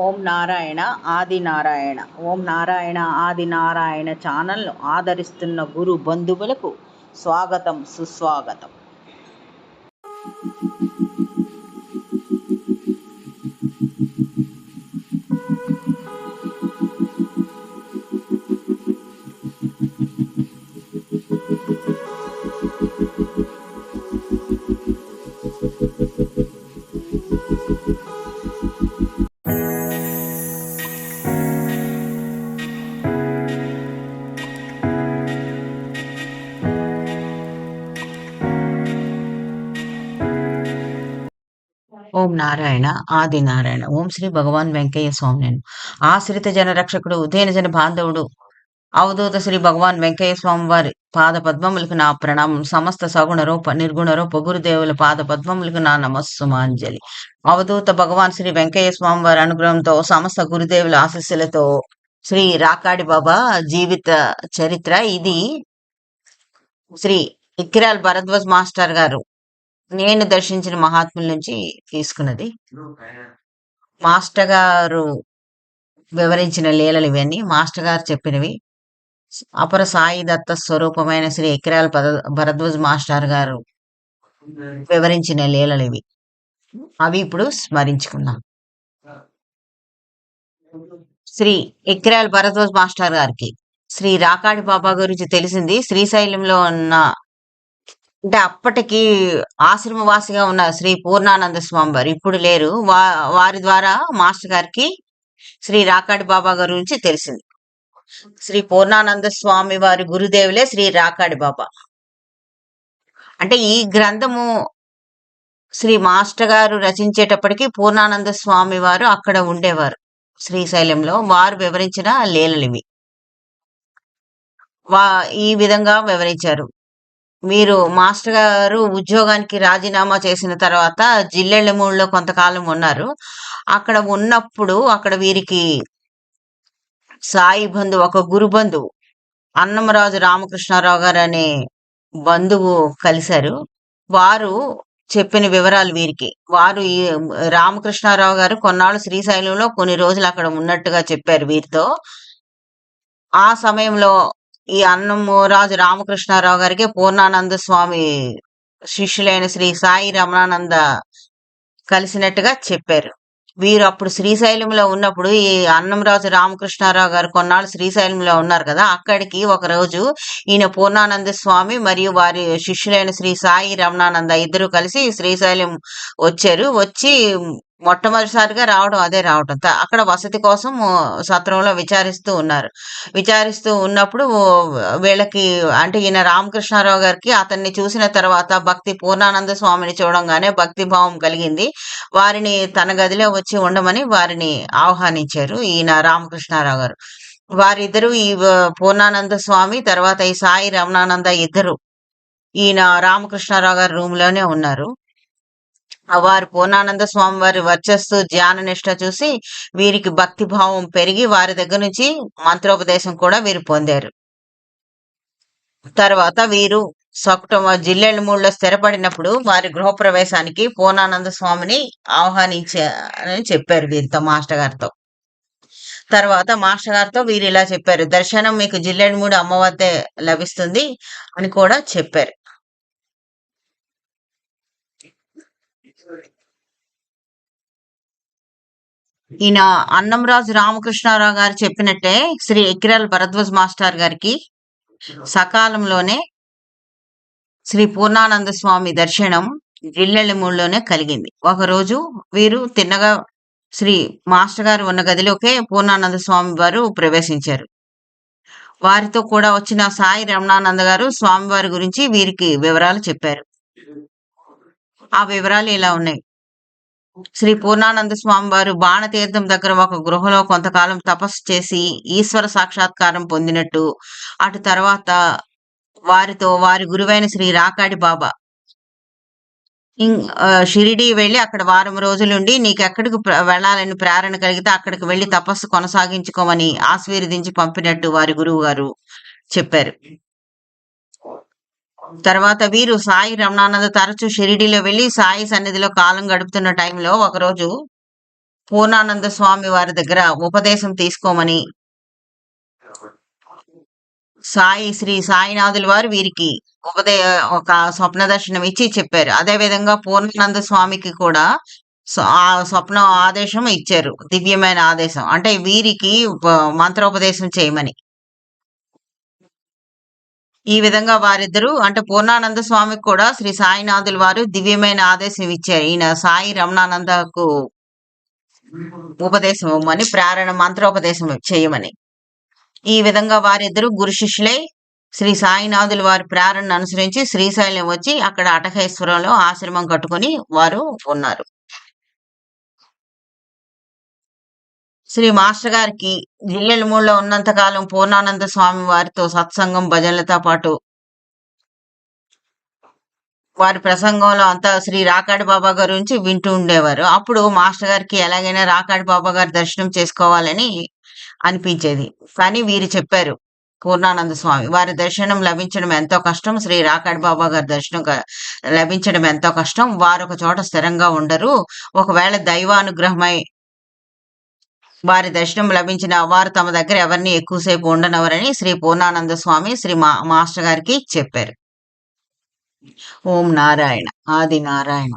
ఓం నారాయణ ఆది నారాయణ. ఓం నారాయణ ఆది నారాయణ ఛానల్ను ఆదరిస్తున్న గురు బంధువులకు స్వాగతం, సుస్వాగతం. ఓం నారాయణ ఆది నారాయణ. ఓం శ్రీ భగవాన్ వెంకయ్య స్వామి. నేను ఆశ్రిత జన రక్షకుడు, ఉదయన జన బాంధవుడు, అవధూత శ్రీ భగవాన్ వెంకయ్య స్వామి వారి పాద పద్మములకు నా ప్రణామం. సమస్త సగుణ రూప నిర్గుణ రూప గురుదేవుల పాద పద్మములకు నా నమస్సుమాంజలి. అవధూత భగవాన్ శ్రీ వెంకయ్య స్వామి వారి అనుగ్రహంతో, సమస్త గురుదేవుల ఆశీస్సులతో శ్రీ రాకాడి బాబా జీవిత చరిత్ర ఇది. శ్రీ ఇక్కిరాల్ భరద్వాజ్ మాస్టర్ గారు నేను దర్శించిన మహాత్ముల నుంచి తీసుకున్నది. మాస్టర్ గారు వివరించిన లీలలు ఇవన్నీ మాస్టర్ గారు చెప్పినవి. అపర సాయి దత్త స్వరూపమైన శ్రీ ఇక్కిరాల్ భరద్వాజ్ మాస్టర్ గారు వివరించిన లీలలు ఇవి. అవి ఇప్పుడు స్మరించుకుందాం. శ్రీ ఇక్కిరాల్ భరద్వాజ్ మాస్టర్ గారికి శ్రీ రాకాడి బాబా గురించి తెలిసింది. శ్రీశైలంలో ఉన్న, అంటే అప్పటికి ఆశ్రమవాసిగా ఉన్న శ్రీ పూర్ణానంద స్వామి వారు ఇప్పుడు లేరు. వారి ద్వారా మాస్టర్ గారికి శ్రీ రాకాడి బాబా గారి గురించి తెలిసింది. శ్రీ పూర్ణానంద స్వామి వారి గురుదేవులే శ్రీ రాకాడి బాబా. అంటే ఈ గ్రంథము శ్రీ మాస్టర్ గారు రచించేటప్పటికి పూర్ణానంద స్వామి వారు అక్కడ ఉండేవారు శ్రీశైలంలో. వారు వివరించిన లీలలు ఇవి. ఈ విధంగా వివరించారు. మీరు మాస్టర్ గారు ఉద్యోగానికి రాజీనామా చేసిన తర్వాత జిల్లెళ్ళమూడిలో కొంతకాలం ఉన్నారు. అక్కడ ఉన్నప్పుడు అక్కడ వీరికి సాయి బంధువు, ఒక గురు బంధువు అన్నమరాజు రామకృష్ణారావు గారు అనే బంధువు కలిశారు. వారు చెప్పిన వివరాలు వీరికి. వారు ఈ రామకృష్ణారావు గారు కొన్నాళ్ళు శ్రీశైలంలో కొన్ని రోజులు అక్కడ ఉన్నట్టుగా చెప్పారు వీరితో. ఆ సమయంలో ఈ అన్నమరాజు రామకృష్ణారావు గారికి పూర్ణానంద స్వామి శిష్యులైన శ్రీ సాయి రమణానంద కలిసినట్టుగా చెప్పారు. వీరు అప్పుడు శ్రీశైలంలో ఉన్నప్పుడు ఈ అన్నమరాజు రామకృష్ణారావు గారు కొన్నాళ్ళు శ్రీశైలంలో ఉన్నారు కదా, అక్కడికి ఒక రోజు ఈయన పూర్ణానంద స్వామి మరియు వారి శిష్యులైన శ్రీ సాయి రమణానంద ఇద్దరు కలిసి శ్రీశైలం వచ్చారు. వచ్చి మొట్టమొదటిసారిగా రావడం అక్కడ వసతి కోసం సత్రంలో విచారిస్తూ ఉన్నారు. విచారిస్తూ ఉన్నప్పుడు వీళ్ళకి, అంటే ఈయన రామకృష్ణారావు గారికి అతన్ని చూసిన తర్వాత భక్తి, పూర్ణానంద స్వామిని చూడంగానే భక్తి భావం కలిగింది. వారిని తన గదిలో వచ్చి ఉండమని వారిని ఆహ్వానించారు ఈయన రామకృష్ణారావు గారు. వారిద్దరూ ఈ పూర్ణానంద స్వామి తర్వాత ఈ సాయి రమణానంద ఇద్దరు ఈయన రామకృష్ణారావు గారి రూమ్ లోనే ఉన్నారు. వారు పూర్ణానంద స్వామి వారి వర్చస్సు, ధ్యాన నిష్ట చూసి వీరికి భక్తి భావం పెరిగి వారి దగ్గర నుంచి మంత్రోపదేశం కూడా వీరు పొందారు. తర్వాత వీరు జిల్లెళ్ళమూడిలో స్థిరపడినప్పుడు వారి గృహప్రవేశానికి పూర్ణానంద స్వామిని ఆహ్వానించారని చెప్పారు వీరితో, మాస్టర్ గారితో. తర్వాత మాస్టర్ గారితో వీరు ఇలా చెప్పారు, దర్శనం మీకు జిల్లెళ్ళమూడి అమ్మ వద్దే లభిస్తుంది అని కూడా చెప్పారు. ఈయన అన్నంరాజు రామకృష్ణారావు గారు చెప్పినట్టే శ్రీ ఇక్కిరాల్ భరద్వాజ్ మాస్టర్ గారికి సకాలంలోనే శ్రీ పూర్ణానంద స్వామి దర్శనం జిల్లెళ్ళమూడిలోనే కలిగింది. ఒకరోజు వీరు తిన్నగా శ్రీ మాస్టర్ గారు ఉన్న గదిలోకే పూర్ణానంద స్వామి వారు ప్రవేశించారు. వారితో కూడా వచ్చిన సాయి రమణానంద గారు స్వామివారి గురించి వీరికి వివరాలు చెప్పారు. ఆ వివరాలు ఇలా ఉన్నాయి. శ్రీ పూర్ణానంద స్వామి వారు బాణతీర్థం దగ్గర ఒక గృహలో కొంతకాలం తపస్సు చేసి ఈశ్వర సాక్షాత్కారం పొందినట్టు, అటు తర్వాత వారితో వారి గురువైన శ్రీ రాకాడి బాబా షిరిడి వెళ్ళి అక్కడ వారం రోజులుండి నీకెక్కడికి వెళ్ళాలని ప్రేరణ కలిగితే అక్కడికి వెళ్ళి తపస్సు కొనసాగించుకోమని ఆశీర్వదించి పంపినట్టు వారి గురువు గారు చెప్పారు. తర్వాత వీరు సాయి రమణానంద తరచూ షిరిడీలో వెళ్ళి సాయి సన్నిధిలో కాలం గడుపుతున్న టైంలో ఒకరోజు పూర్ణానంద స్వామి వారి దగ్గర ఉపదేశం తీసుకోమని శ్రీ సాయినాథుల వారు వీరికి ఉపదే ఒక స్వప్న దర్శనం ఇచ్చి చెప్పారు. అదే విధంగా పూర్ణానంద స్వామికి కూడా ఆ స్వప్న ఆదేశం ఇచ్చారు. దివ్యమైన ఆదేశం. అంటే వీరికి మంత్రోపదేశం చేయమని. ఈ విధంగా వారిద్దరూ అంటే పూర్ణానంద స్వామికి కూడా శ్రీ సాయినాథుల వారు దివ్యమైన ఆదేశం ఇచ్చారు. ఈయన సాయి రమణానందకు ఉపదేశం ఇవ్వమని, మంత్రోపదేశం చేయమని. ఈ విధంగా వారిద్దరూ గురు శిష్యులై శ్రీ సాయినాథుల వారి ప్రేరణను అనుసరించి శ్రీశైలం వచ్చి అక్కడ అటకేశ్వరంలో ఆశ్రమం కట్టుకుని వారు ఉన్నారు. శ్రీ మాస్టర్ గారికి జిల్లెలమూడిలో ఉన్నంత కాలం పూర్ణానంద స్వామి వారితో సత్సంగం, భజనలతో పాటు వారి ప్రసంగంలో అంతా శ్రీ రాకాడి బాబా గారి గురించి వింటూ ఉండేవారు. అప్పుడు మాస్టర్ గారికి ఎలాగైనా రాకాడి బాబా గారి దర్శనం చేసుకోవాలని అనిపించేది. కానీ వీరు చెప్పారు, పూర్ణానంద స్వామి వారి దర్శనం లభించడం ఎంతో కష్టం, శ్రీ రాకాడి బాబా గారి దర్శనం లభించడం ఎంతో కష్టం, వారు ఒక చోట స్థిరంగా ఉండరు, ఒకవేళ దైవానుగ్రహమై వారి దర్శనం లభించిన వారు తమ దగ్గర ఎవరిని ఎక్కువసేపు ఉండనవరని శ్రీ పూర్ణానంద స్వామి శ్రీ మాస్టర్ గారికి చెప్పారు. ఓం నారాయణ. ఆది నారాయణ.